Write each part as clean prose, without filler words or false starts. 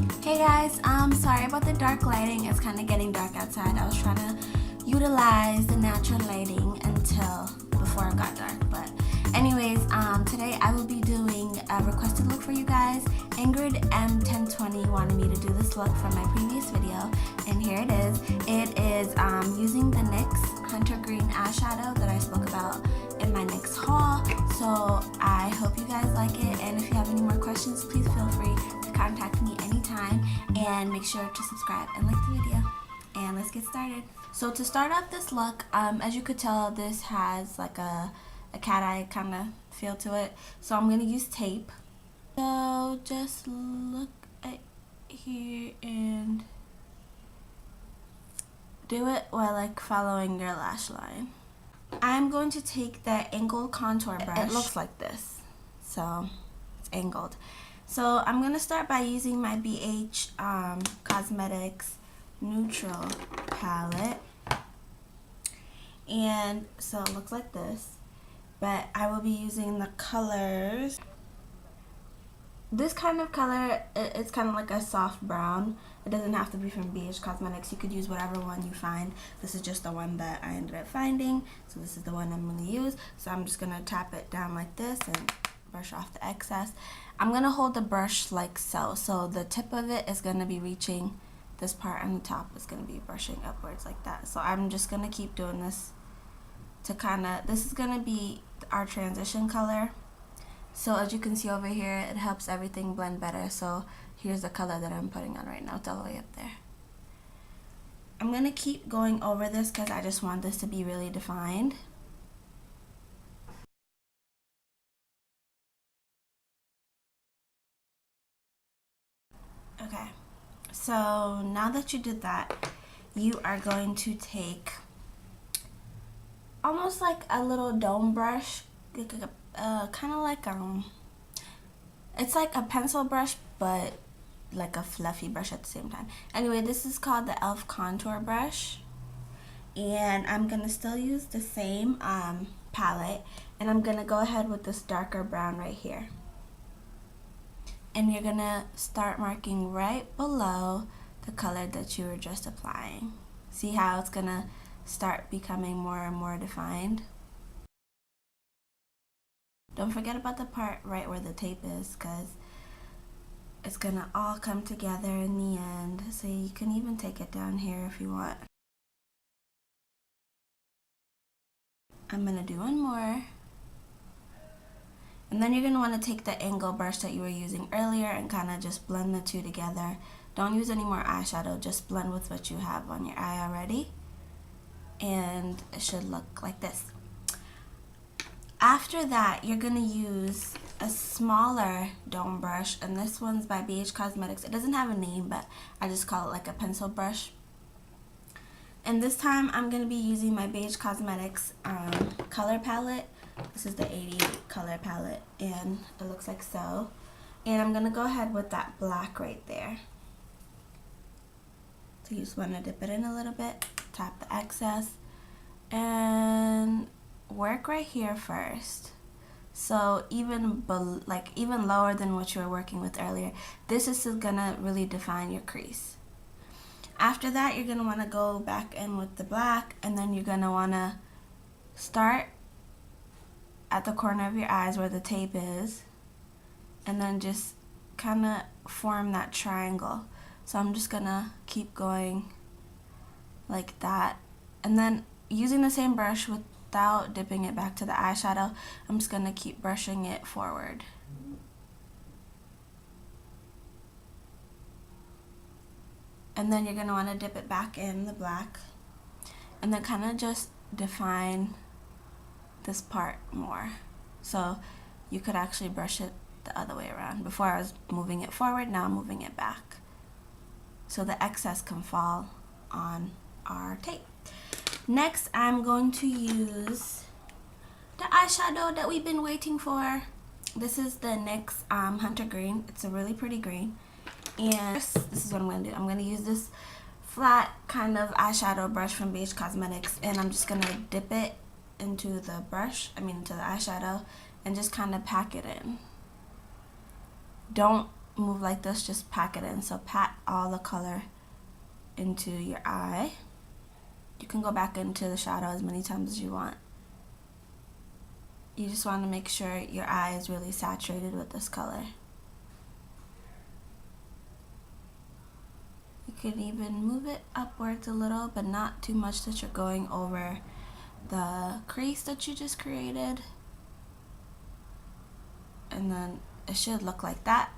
Hey guys, sorry about the dark lighting. It's kind of getting dark outside. I was trying to utilize the natural lighting until before it got dark. But anyways, today I will be doing a requested look for you guys. Ingrid M1020 wanted me to do this look from my previous video, and here it is. It is using the NYX Hunter Green eyeshadow that I spoke about in my NYX haul. So I hope you guys like it, and if you have any more questions, please feel free to contact me anytime, and make sure to subscribe and like the video. And let's get started. So to start off this look, as you could tell, this has like a cat eye kind of feel to it. So I'm going to use tape. So just look at here and do it while like following your lash line. I'm going to take the angled contour brush. It looks like this, so it's angled. So I'm going to start by using my BH Cosmetics Neutral palette. And so it looks like this, but I will be using the colors. This kind of color, it's kind of like a soft brown. It doesn't have to be from BH Cosmetics. You could use whatever one you find. This is just the one that I ended up finding, so this is the one I'm going to use. So I'm just going to tap it down like this and brush off the excess. I'm going to hold the brush like so. So the tip of it is going to be reaching this part, and the top is going to be brushing upwards like that. So I'm just going to keep doing this to kind of, this is going to be our transition color. So as you can see over here, it helps everything blend better. So here's the color that I'm putting on right now. It's all the way up there. I'm going to keep going over this because I just want this to be really defined. Okay, so now that you did that, you are going to take almost like a little dome brush, kind of like it's like a pencil brush, but like a fluffy brush at the same time. Anyway, this is called the e.l.f. contour brush, and I'm gonna still use the same palette, and I'm gonna go ahead with this darker brown right here, and you're gonna start marking right below the color that you were just applying. See how it's gonna start becoming more and more defined? Don't forget about the part right where the tape is, because it's gonna all come together in the end. So you can even take it down here if you want. I'm gonna do one more. And then you're gonna wanna take the angle brush that you were using earlier and kind of just blend the two together. Don't use any more eyeshadow, just blend with what you have on your eye already. And it should look like this. After that, you're going to use a smaller dome brush, and this one's by BH Cosmetics. It doesn't have a name, but I just call it like a pencil brush. And this time, I'm going to be using my BH Cosmetics color palette. This is the 80 color palette, and it looks like so. And I'm going to go ahead with that black right there. So you just want to dip it in a little bit, tap the excess, and work right here first. So even lower than what you were working with earlier. This is gonna really define your crease. After that, you're gonna want to go back in with the black, and then you're gonna want to start at the corner of your eyes where the tape is, and then just kind of form that triangle. So I'm just gonna keep going like that, and then using the same brush without dipping it back to the eyeshadow, I'm just going to keep brushing it forward. And then you're going to want to dip it back in the black, and then kind of just define this part more. So you could actually brush it the other way around. Before I was moving it forward, now I'm moving it back, so the excess can fall on our tape. Next, I'm going to use the eyeshadow that we've been waiting for. This is the NYX Hunter Green. It's a really pretty green. And this is what I'm going to do. I'm going to use this flat kind of eyeshadow brush from BH Cosmetics, and I'm just going to dip it into the into the eyeshadow, and just kind of pack it in. Don't move like this, just pack it in. So pat all the color into your eye. You can go back into the shadow as many times as you want. You just want to make sure your eye is really saturated with this color. You can even move it upwards a little, but not too much that you're going over the crease that you just created. And then it should look like that.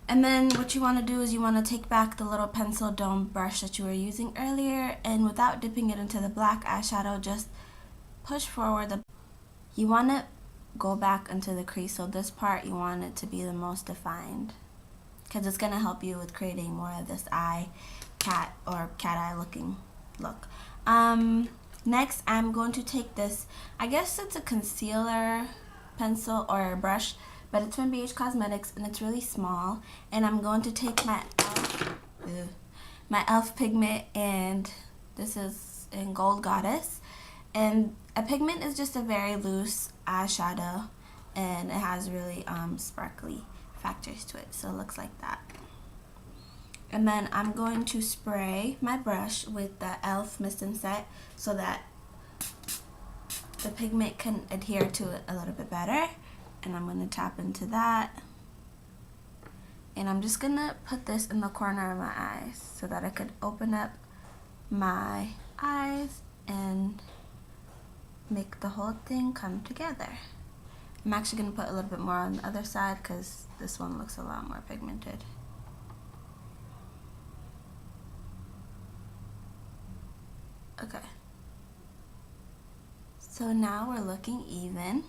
And then what you want to do is you want to take back the little pencil dome brush that you were using earlier, and without dipping it into the black eyeshadow, just push forward. You want to go back into the crease, so this part you want it to be the most defined, because it's going to help you with creating more of this cat eye looking look. Next, I'm going to take this, I guess it's a concealer pencil or a brush, but it's from BH Cosmetics and it's really small, and I'm going to take my e.l.f. pigment, and this is in Gold Goddess, and a pigment is just a very loose eyeshadow, and it has really sparkly factors to it, so it looks like that. And then I'm going to spray my brush with the e.l.f. Mist and Set so that the pigment can adhere to it a little bit better. And I'm going to tap into that. And I'm just going to put this in the corner of my eyes so that I could open up my eyes and make the whole thing come together. I'm actually going to put a little bit more on the other side because this one looks a lot more pigmented. Okay. So now we're looking even.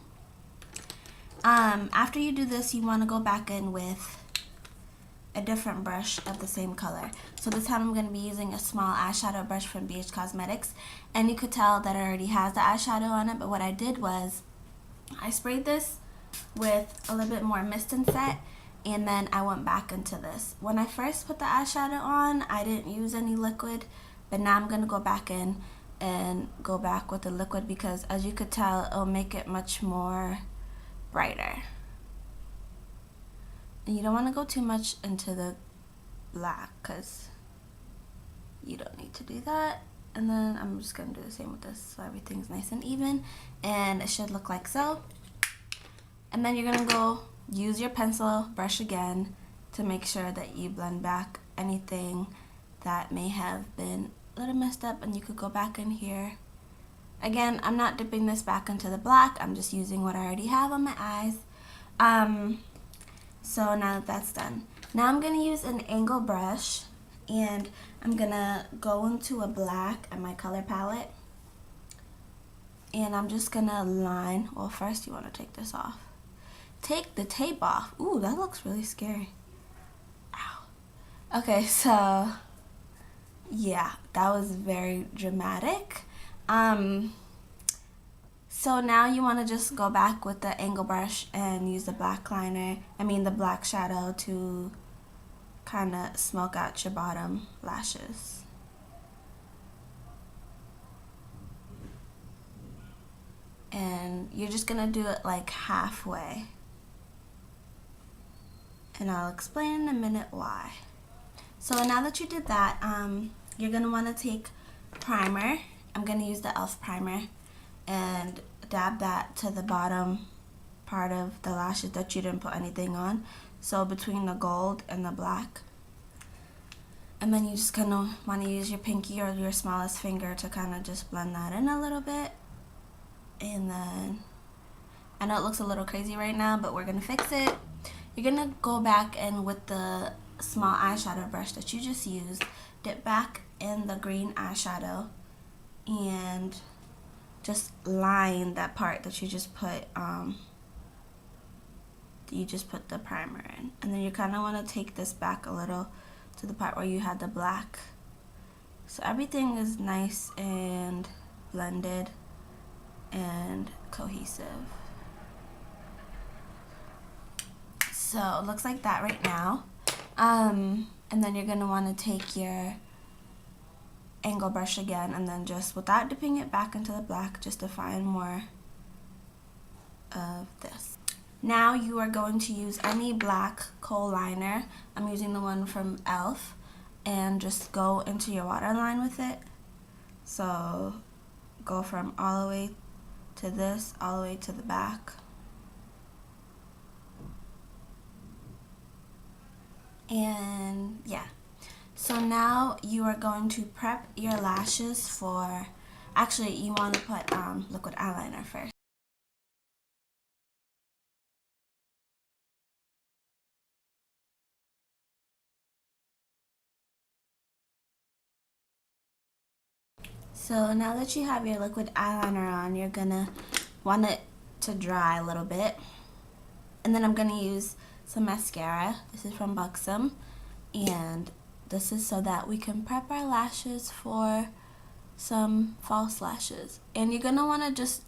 After you do this, you want to go back in with a different brush of the same color. So this time I'm going to be using a small eyeshadow brush from BH Cosmetics, and you could tell that it already has the eyeshadow on it, but what I did was I sprayed this with a little bit more Mist and Set, and then I went back into this. When I first put the eyeshadow on, I didn't use any liquid, but now I'm going to go back in and go back with the liquid because, as you could tell, it'll make it much more brighter. And you don't want to go too much into the black because you don't need to do that. And then I'm just going to do the same with this so everything's nice and even, and it should look like so. And then you're going to go use your pencil brush again to make sure that you blend back anything that may have been a little messed up, and you could go back in here. Again, I'm not dipping this back into the black, I'm just using what I already have on my eyes. So now that that's done, now I'm going to use an angle brush, and I'm going to go into a black and my color palette, and I'm just going to line, well first you want to take this off. Take the tape off. Ooh, that looks really scary. Ow. Okay, so yeah, that was very dramatic. So now you want to just go back with the angle brush and use the black the black shadow to kind of smoke out your bottom lashes. And you're just going to do it like halfway. And I'll explain in a minute why. So now that you did that, you're going to want to take primer. I'm going to use the e.l.f. primer and dab that to the bottom part of the lashes that you didn't put anything on. So between the gold and the black. And then you just kind of want to use your pinky or your smallest finger to kind of just blend that in a little bit. And then, I know it looks a little crazy right now, but we're going to fix it. You're going to go back in with the small eyeshadow brush that you just used, dip back in the green eyeshadow, and just line that part that you just put the primer in. And then you kind of want to take this back a little to the part where you had the black, so everything is nice and blended and cohesive. So it looks like that right now. And then you're going to want to take your angle brush again, and then just without dipping it back into the black, just define more of this. Now you are going to use any black kohl liner. I'm using the one from e.l.f. and just go into your waterline with it. So go from all the way to this, all the way to the back. And yeah. So now you are going to prep your lashes for, actually you want to put liquid eyeliner first. So now that you have your liquid eyeliner on, you're gonna want it to dry a little bit. And then I'm gonna use some mascara. This is from Buxom. And this is so that we can prep our lashes for some false lashes. And you're gonna wanna just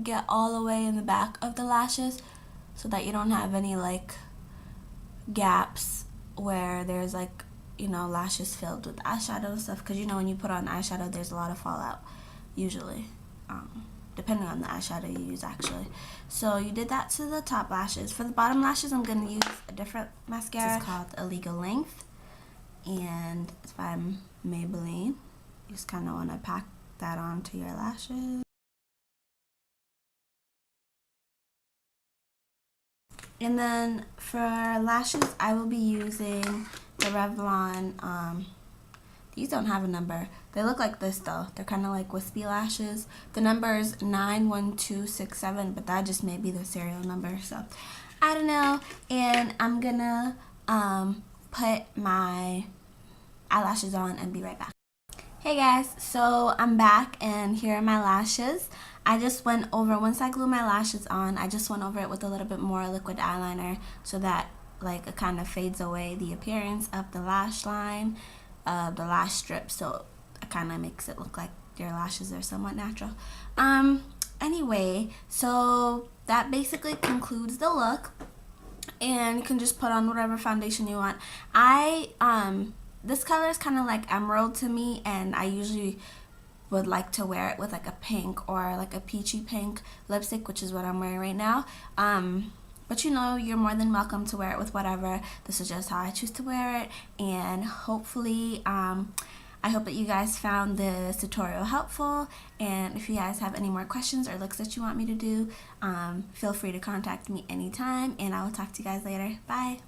get all the way in the back of the lashes so that you don't have any like gaps where there's like, you know, lashes filled with eyeshadow and stuff, because you know when you put on eyeshadow there's a lot of fallout usually, depending on the eyeshadow you use actually. So you did that to the top lashes. For the bottom lashes I'm going to use a different mascara. It's called Illegal Length and it's by Maybelline. You just kind of want to pack that onto your lashes. And then for lashes I will be using the Revlon, these don't have a number. They look like this though. They're kind of like wispy lashes. The number is 91267, but that just may be the serial number, so I don't know. And I'm gonna put my eyelashes on and be right back. Hey guys, so I'm back and here are my lashes. I just went over, once I glue my lashes on, I just went over it with a little bit more liquid eyeliner so that like it kind of fades away the appearance of the lash line, the lash strip, so it kind of makes it look like your lashes are somewhat natural. Anyway, so that basically concludes the look, and you can just put on whatever foundation you want. This color is kind of like emerald to me, and I usually would like to wear it with like a pink or like a peachy pink lipstick, which is what I'm wearing right now. But you know, you're more than welcome to wear it with whatever. This is just how I choose to wear it, and hopefully I hope that you guys found this tutorial helpful, and if you guys have any more questions or looks that you want me to do, feel free to contact me anytime, and I will talk to you guys later. Bye.